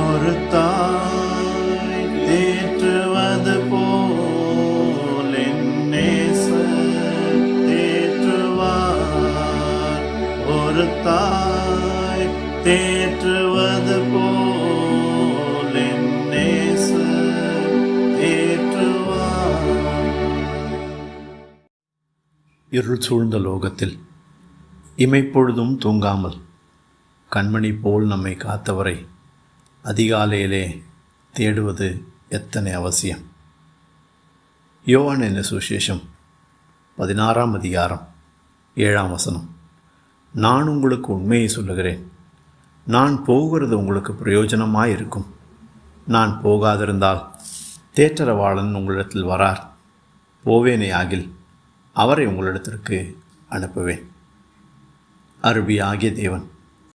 ஒரு தாய் தேற்றுவது போல் என் நேசர் தேற்றுவார். ஒரு தாய் தேற்றுவது போல் என் நேசர் தேற்றுவார். இருள் சூழ்ந்த லோகத்தில் இமைப்பொழுதும் தூங்காமல் கண்மணி போல் நம்மை காத்தவரை அதிகாலையிலே தேடுவது எத்தனை அவசியம். யோவான் என்ன சுவிசேஷம் 16ஆம் அதிகாரம் 7ஆம் வசனம். நான் உங்களுக்கு உண்மையை சொல்லுகிறேன், நான் போகிறது உங்களுக்கு பிரயோஜனமாயிருக்கும். நான் போகாதிருந்தால் தேற்றரவாளன் உங்களிடத்தில் வரார். போவேனே ஆகில் அவரை உங்களிடத்திற்கு அனுப்புவேன். அருள்பி ஆகிய தேவன்